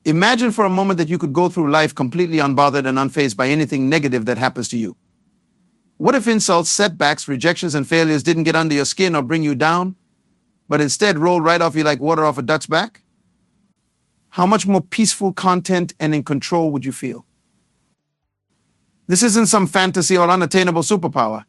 Imagine for a moment that you could go through life completely unbothered and unfazed by anything negative that happens to you. What if insults, setbacks, rejections, and failures didn't get under your skin or bring you down, but instead rolled right off you like water off a duck's back? How much more peaceful, content, and in control would you feel? This isn't some fantasy or unattainable superpower.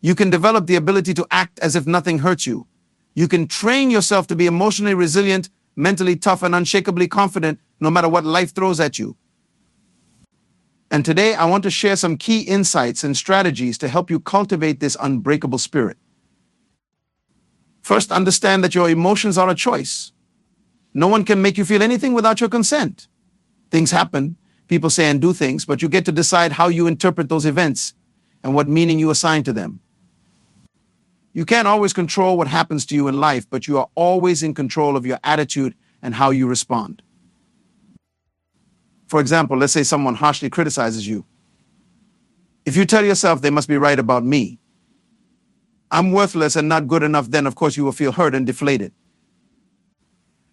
You can develop the ability to act as if nothing hurts you. You can train yourself to be emotionally resilient, mentally tough, and unshakably confident no matter what life throws at you. And today, I want to share some key insights and strategies to help you cultivate this unbreakable spirit. First, understand that your emotions are a choice. No one can make you feel anything without your consent. Things happen, people say and do things, but you get to decide how you interpret those events and what meaning you assign to them. You can't always control what happens to you in life, but you are always in control of your attitude and how you respond. For example, let's say someone harshly criticizes you. If you tell yourself they must be right about me, I'm worthless and not good enough, then of course you will feel hurt and deflated.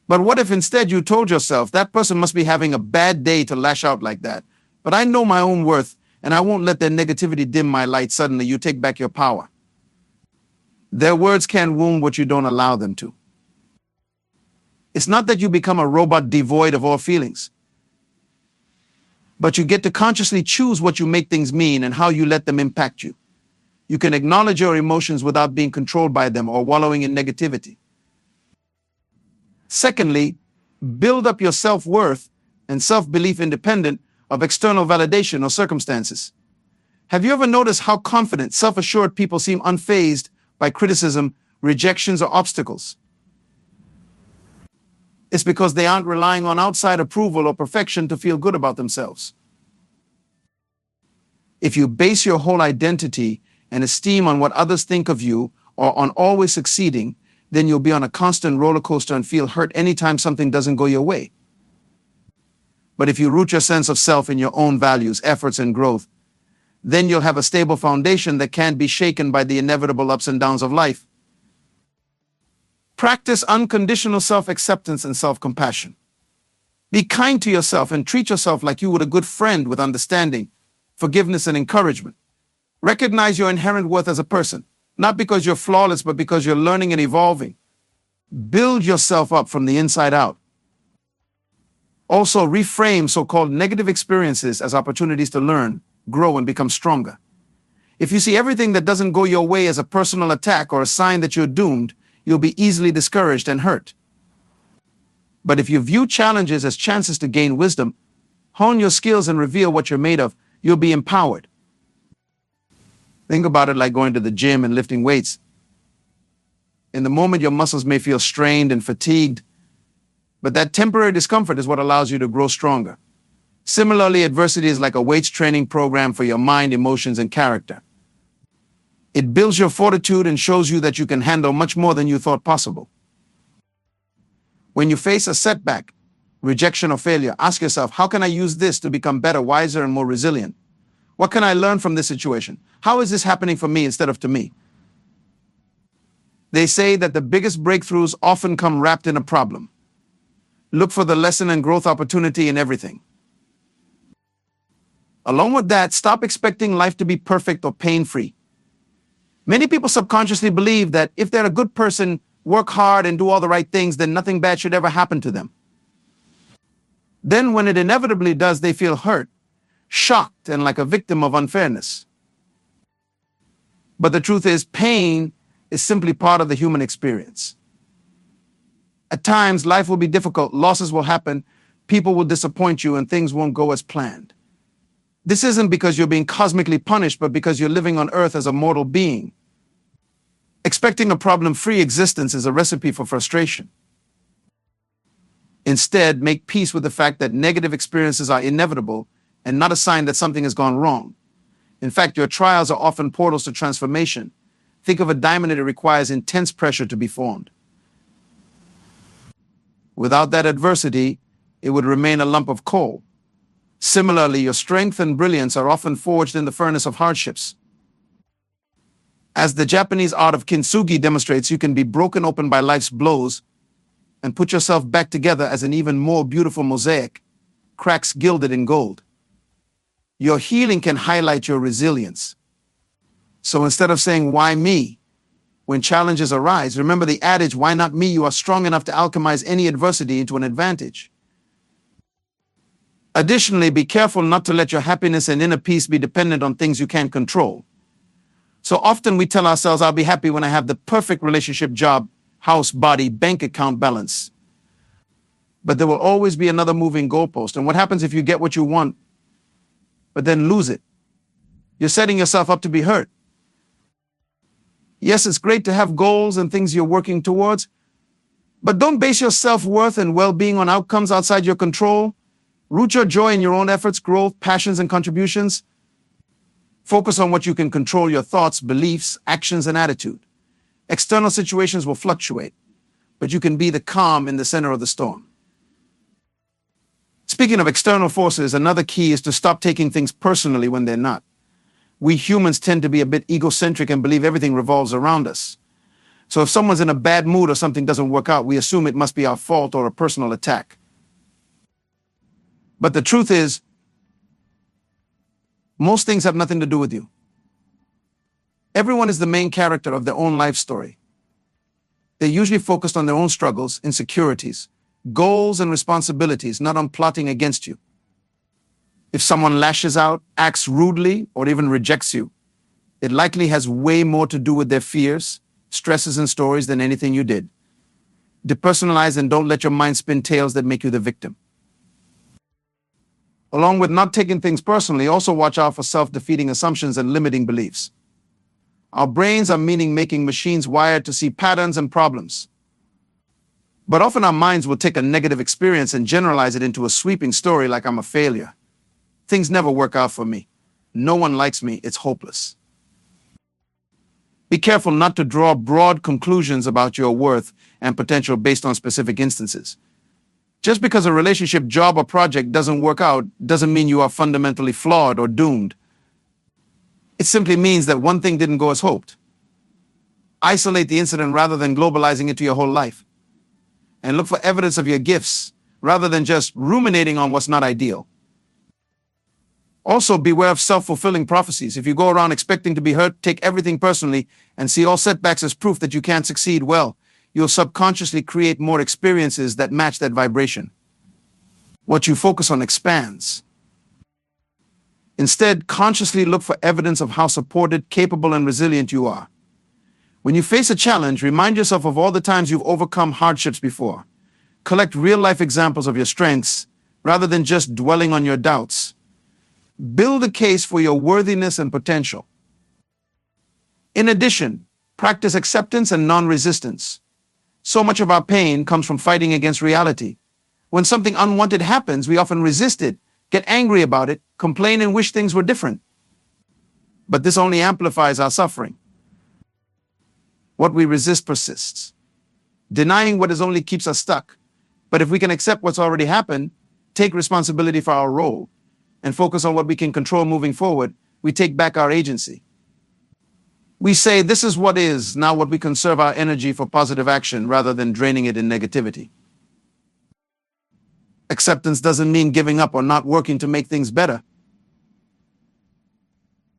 But what if instead you told yourself that person must be having a bad day to lash out like that, but I know my own worth and I won't let their negativity dim my light? Suddenly you take back your power. Their words can wound what you don't allow them to. It's not that you become a robot devoid of all feelings, but you get to consciously choose what you make things mean and how you let them impact you. You can acknowledge your emotions without being controlled by them or wallowing in negativity. Secondly, build up your self-worth and self-belief independent of external validation or circumstances. Have you ever noticed how confident, self-assured people seem unfazed by criticism, rejections, or obstacles? It's because they aren't relying on outside approval or perfection to feel good about themselves. If you base your whole identity and esteem on what others think of you or on always succeeding, then you'll be on a constant roller coaster and feel hurt anytime something doesn't go your way. But if you root your sense of self in your own values, efforts, and growth, then you'll have a stable foundation that can't be shaken by the inevitable ups and downs of life. Practice unconditional self-acceptance and self-compassion. Be kind to yourself and treat yourself like you would a good friend with understanding, forgiveness, and encouragement. Recognize your inherent worth as a person, not because you're flawless, but because you're learning and evolving. Build yourself up from the inside out. Also, reframe so-called negative experiences as opportunities to learn, grow, and become stronger. If you see everything that doesn't go your way as a personal attack or a sign that you're doomed, you'll be easily discouraged and hurt. But if you view challenges as chances to gain wisdom, hone your skills, and reveal what you're made of, you'll be empowered. Think about it like going to the gym and lifting weights. In the moment, your muscles may feel strained and fatigued, but that temporary discomfort is what allows you to grow stronger. Similarly, adversity is like a weights training program for your mind, emotions, and character. It builds your fortitude and shows you that you can handle much more than you thought possible. When you face a setback, rejection, or failure, ask yourself, how can I use this to become better, wiser, and more resilient? What can I learn from this situation? How is this happening for me instead of to me? They say that the biggest breakthroughs often come wrapped in a problem. Look for the lesson and growth opportunity in everything. Along with that, stop expecting life to be perfect or pain-free. Many people subconsciously believe that if they're a good person, work hard, and do all the right things, then nothing bad should ever happen to them. Then when it inevitably does, they feel hurt, shocked, and like a victim of unfairness. But the truth is, pain is simply part of the human experience. At times, life will be difficult, losses will happen, people will disappoint you, and things won't go as planned. This isn't because you're being cosmically punished, but because you're living on earth as a mortal being. Expecting a problem-free existence is a recipe for frustration. Instead, make peace with the fact that negative experiences are inevitable and not a sign that something has gone wrong. In fact, your trials are often portals to transformation. Think of a diamond that requires intense pressure to be formed. Without that adversity, it would remain a lump of coal. Similarly, your strength and brilliance are often forged in the furnace of hardships. As the Japanese art of kintsugi demonstrates, you can be broken open by life's blows and put yourself back together as an even more beautiful mosaic. cracks gilded in gold. Your healing can highlight your resilience. So instead of saying, "Why me?" when challenges arise, remember the adage, "Why not me?" You are strong enough to alchemize any adversity into an advantage. Additionally, be careful not to let your happiness and inner peace be dependent on things you can't control. So often we tell ourselves, "I'll be happy when I have the perfect relationship, job, house, body, bank account balance." But there will always be another moving goalpost. And what happens if you get what you want, but then lose it? You're setting yourself up to be hurt. Yes, it's great to have goals and things you're working towards, but don't base your self-worth and well-being on outcomes outside your control. Root your joy in your own efforts, growth, passions, and contributions. Focus on what you can control: your thoughts, beliefs, actions, and attitude. External situations will fluctuate, but you can be the calm in the center of the storm. Speaking of external forces, another key is to stop taking things personally when they're not. We humans tend to be a bit egocentric and believe everything revolves around us. So if someone's in a bad mood or something doesn't work out, we assume it must be our fault or a personal attack. But the truth is, most things have nothing to do with you. Everyone is the main character of their own life story. They're usually focused on their own struggles, insecurities, goals, and responsibilities, not on plotting against you. If someone lashes out, acts rudely, or even rejects you, it likely has way more to do with their fears, stresses, and stories than anything you did. Depersonalize and don't let your mind spin tales that make you the victim. Along with not taking things personally, also watch out for self-defeating assumptions and limiting beliefs. Our brains are meaning-making machines wired to see patterns and problems. But often our minds will take a negative experience and generalize it into a sweeping story like I'm a failure. Things never work out for me. No one likes me. It's hopeless. Be careful not to draw broad conclusions about your worth and potential based on specific instances. Just because a relationship, job, or project doesn't work out doesn't mean you are fundamentally flawed or doomed. It simply means that one thing didn't go as hoped. Isolate the incident rather than globalizing it to your whole life. And look for evidence of your gifts rather than just ruminating on what's not ideal. Also, beware of self-fulfilling prophecies. If you go around expecting to be hurt, take everything personally, and see all setbacks as proof that you can't succeed, well, you'll subconsciously create more experiences that match that vibration. What you focus on expands. Instead, consciously look for evidence of how supported, capable, and resilient you are. When you face a challenge, remind yourself of all the times you've overcome hardships before. Collect real-life examples of your strengths rather than just dwelling on your doubts. Build a case for your worthiness and potential. In addition, practice acceptance and non-resistance. So much of our pain comes from fighting against reality. When something unwanted happens, we often resist it, get angry about it, complain, and wish things were different. But this only amplifies our suffering. What we resist persists. Denying what is only keeps us stuck. But if we can accept what's already happened, take responsibility for our role, and focus on what we can control moving forward, we take back our agency. We say, "This is what is," now what we conserve our energy for positive action rather than draining it in negativity. Acceptance doesn't mean giving up or not working to make things better.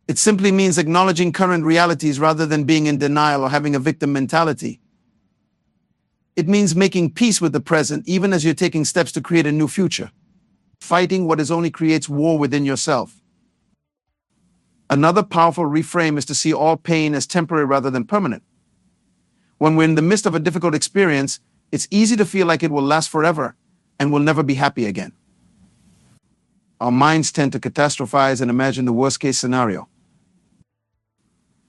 It simply means acknowledging current realities rather than being in denial or having a victim mentality. It means making peace with the present even as you're taking steps to create a new future. Fighting what is only creates war within yourself. Another powerful reframe is to see all pain as temporary rather than permanent. When we're in the midst of a difficult experience, it's easy to feel like it will last forever and we'll never be happy again. Our minds tend to catastrophize and imagine the worst-case scenario.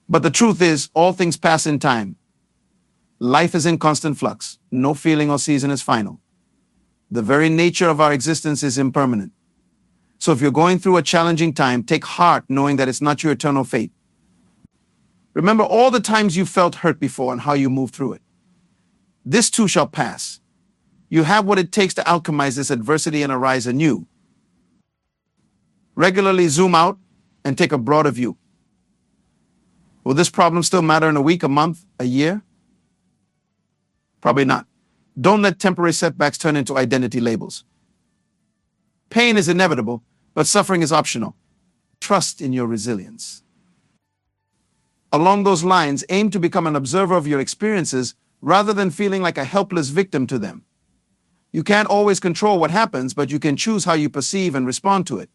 But the truth is, all things pass in time. Life is in constant flux. No feeling or season is final. The very nature of our existence is impermanent. So if you're going through a challenging time, take heart knowing that it's not your eternal fate. Remember all the times you felt hurt before and how you moved through it. This too shall pass. You have what it takes to alchemize this adversity and arise anew. Regularly zoom out and take a broader view. Will this problem still matter in a week, a month, a year? Probably not. Don't let temporary setbacks turn into identity labels. Pain is inevitable, but suffering is optional. Trust in your resilience. Along those lines, aim to become an observer of your experiences rather than feeling like a helpless victim to them. You can't always control what happens, but you can choose how you perceive and respond to it.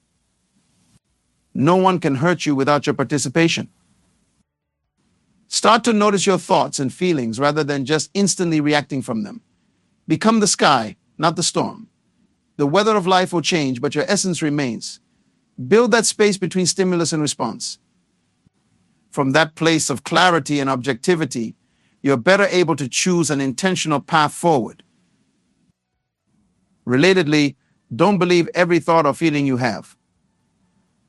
No one can hurt you without your participation. Start to notice your thoughts and feelings rather than just instantly reacting from them. Become the sky, not the storm. The weather of life will change, but your essence remains. Build that space between stimulus and response. From that place of clarity and objectivity, you're better able to choose an intentional path forward. Relatedly, don't believe every thought or feeling you have.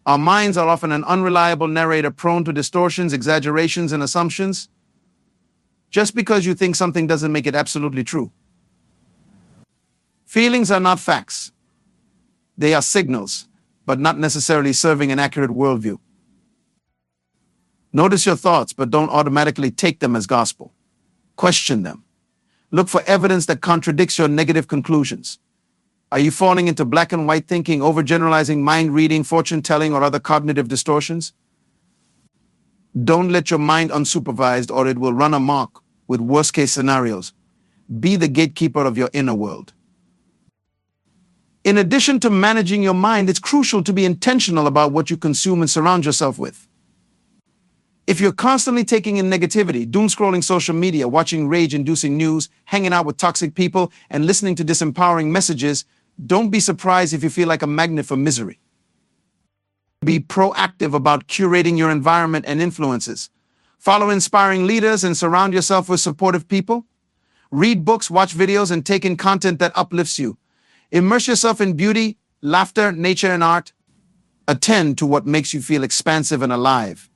Our minds are often an unreliable narrator prone to distortions, exaggerations, and assumptions. Just because you think something doesn't make it absolutely true. Feelings are not facts. They are signals, but not necessarily serving an accurate worldview. Notice your thoughts, but don't automatically take them as gospel. Question them. Look for evidence that contradicts your negative conclusions. Are you falling into black and white thinking, overgeneralizing, mind reading, fortune telling, or other cognitive distortions? Don't let your mind unsupervised or it will run amok with worst case scenarios. Be the gatekeeper of your inner world. In addition to managing your mind, it's crucial to be intentional about what you consume and surround yourself with. If you're constantly taking in negativity, doom scrolling social media, watching rage-inducing news, hanging out with toxic people, and listening to disempowering messages, don't be surprised if you feel like a magnet for misery. Be proactive about curating your environment and influences. Follow inspiring leaders and surround yourself with supportive people. Read books, watch videos, and take in content that uplifts you. Immerse yourself in beauty, laughter, nature, and art. Attend to what makes you feel expansive and alive.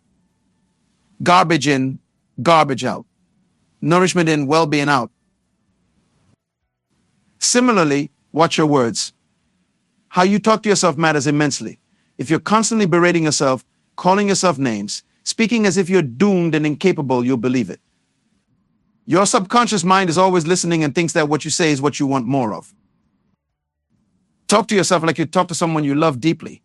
Garbage in, garbage out. Nourishment in, well-being out. Similarly, watch your words. How you talk to yourself matters immensely. If you're constantly berating yourself, calling yourself names, speaking as if you're doomed and incapable, you'll believe it. Your subconscious mind is always listening and thinks that what you say is what you want more of. Talk to yourself like you talk to someone you love deeply.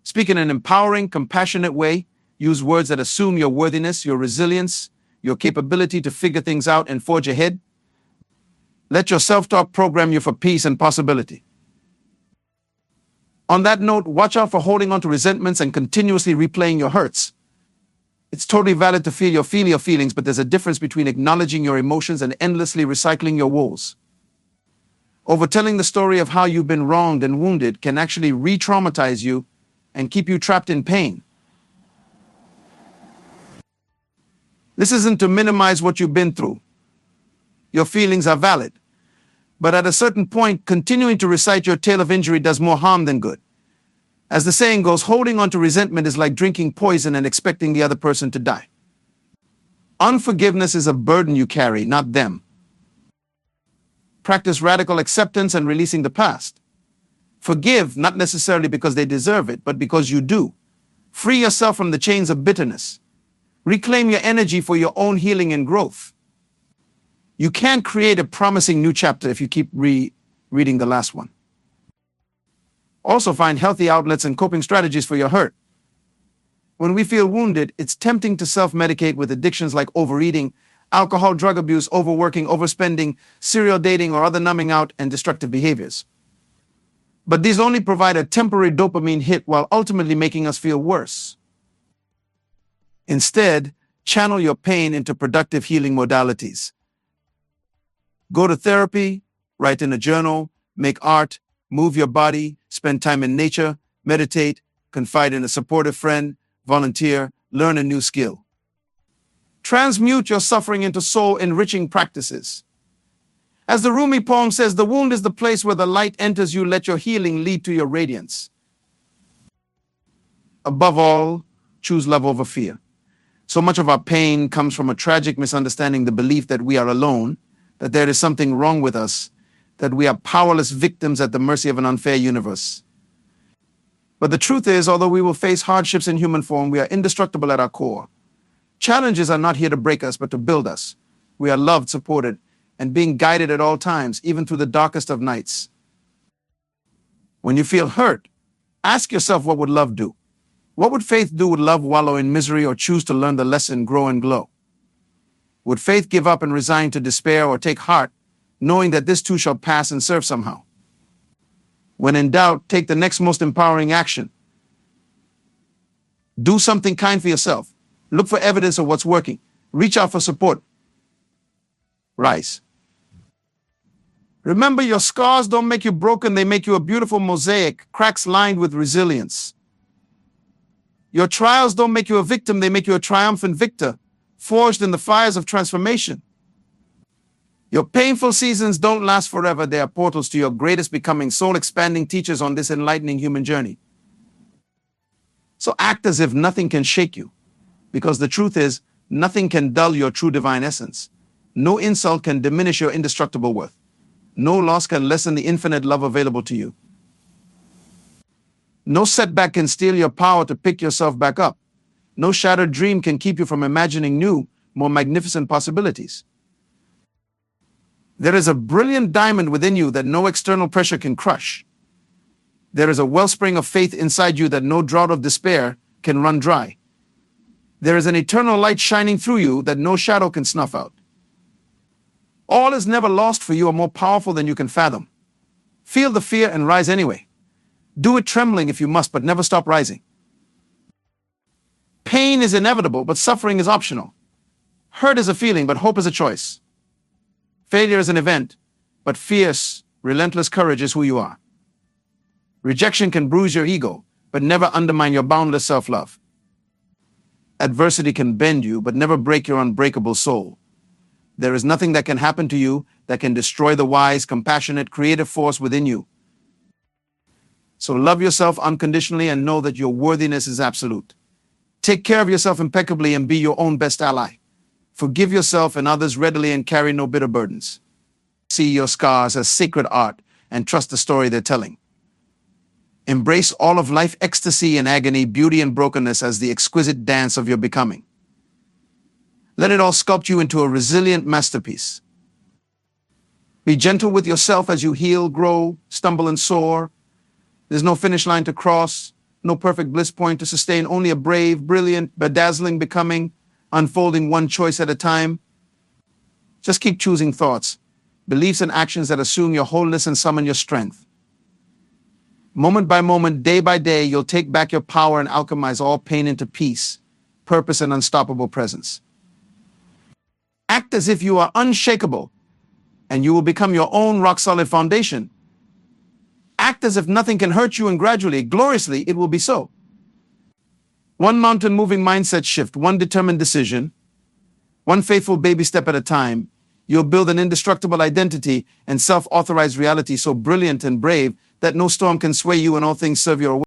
Speak in an empowering, compassionate way. Use words that assume your worthiness, your resilience, your capability to figure things out and forge ahead. Let your self-talk program you for peace and possibility. On that note, watch out for holding on to resentments and continuously replaying your hurts. It's totally valid to feel your feelings, but there's a difference between acknowledging your emotions and endlessly recycling your woes. Overtelling the story of how you've been wronged and wounded can actually re-traumatize you and keep you trapped in pain. This isn't to minimize what you've been through. Your feelings are valid. But at a certain point, continuing to recite your tale of injury does more harm than good. As the saying goes, holding on to resentment is like drinking poison and expecting the other person to die. Unforgiveness is a burden you carry, not them. Practice radical acceptance and releasing the past. Forgive, not necessarily because they deserve it, but because you do. Free yourself from the chains of bitterness. Reclaim your energy for your own healing and growth. You can't create a promising new chapter if you keep rereading the last one. Also find healthy outlets and coping strategies for your hurt. When we feel wounded, it's tempting to self-medicate with addictions like overeating, alcohol, drug abuse, overworking, overspending, serial dating, or other numbing out and destructive behaviors. But these only provide a temporary dopamine hit while ultimately making us feel worse. Instead, channel your pain into productive healing modalities. Go to therapy, write in a journal, make art, move your body, spend time in nature, meditate, confide in a supportive friend, volunteer, learn a new skill. Transmute your suffering into soul-enriching practices. As the Rumi poem says, the wound is the place where the light enters you. Let your healing lead to your radiance. Above all, choose love over fear. So much of our pain comes from a tragic misunderstanding, the belief that we are alone, that there is something wrong with us, that we are powerless victims at the mercy of an unfair universe. But the truth is, although we will face hardships in human form, we are indestructible at our core. Challenges are not here to break us, but to build us. We are loved, supported, and being guided at all times, even through the darkest of nights. When you feel hurt, ask yourself, what would love do? What would faith do? Would love wallow in misery or choose to learn the lesson, grow and glow? Would faith give up and resign to despair, or take heart, knowing that this too shall pass and serve somehow? When in doubt, take the next most empowering action. Do something kind for yourself. Look for evidence of what's working. Reach out for support. Rise. Remember, your scars don't make you broken, they make you a beautiful mosaic, cracks lined with resilience. Your trials don't make you a victim, they make you a triumphant victor, forged in the fires of transformation. Your painful seasons don't last forever, they are portals to your greatest becoming, soul-expanding teachers on this enlightening human journey. So act as if nothing can shake you, because the truth is, nothing can dull your true divine essence. No insult can diminish your indestructible worth. No loss can lessen the infinite love available to you. No setback can steal your power to pick yourself back up. No shattered dream can keep you from imagining new, more magnificent possibilities. There is a brilliant diamond within you that no external pressure can crush. There is a wellspring of faith inside you that no drought of despair can run dry. There is an eternal light shining through you that no shadow can snuff out. All is never lost, for you are more powerful than you can fathom. Feel the fear and rise anyway. Do it trembling if you must, but never stop rising. Pain is inevitable, but suffering is optional. Hurt is a feeling, but hope is a choice. Failure is an event, but fierce, relentless courage is who you are. Rejection can bruise your ego, but never undermine your boundless self-love. Adversity can bend you, but never break your unbreakable soul. There is nothing that can happen to you that can destroy the wise, compassionate, creative force within you. So love yourself unconditionally and know that your worthiness is absolute. Take care of yourself impeccably and be your own best ally. Forgive yourself and others readily and carry no bitter burdens. See your scars as sacred art and trust the story they're telling. Embrace all of life, ecstasy and agony, beauty and brokenness as the exquisite dance of your becoming. Let it all sculpt you into a resilient masterpiece. Be gentle with yourself as you heal, grow, stumble, and soar. There's no finish line to cross, no perfect bliss point to sustain, only a brave, brilliant, bedazzling becoming, unfolding one choice at a time. Just keep choosing thoughts, beliefs, and actions that assume your wholeness and summon your strength. Moment by moment, day by day, you'll take back your power and alchemize all pain into peace, purpose, and unstoppable presence. Act as if you are unshakable, and you will become your own rock-solid foundation. Act as if nothing can hurt you, and gradually, gloriously, it will be so. One mountain-moving mindset shift, one determined decision, one faithful baby step at a time, you'll build an indestructible identity and self-authorized reality so brilliant and brave that no storm can sway you and all things serve your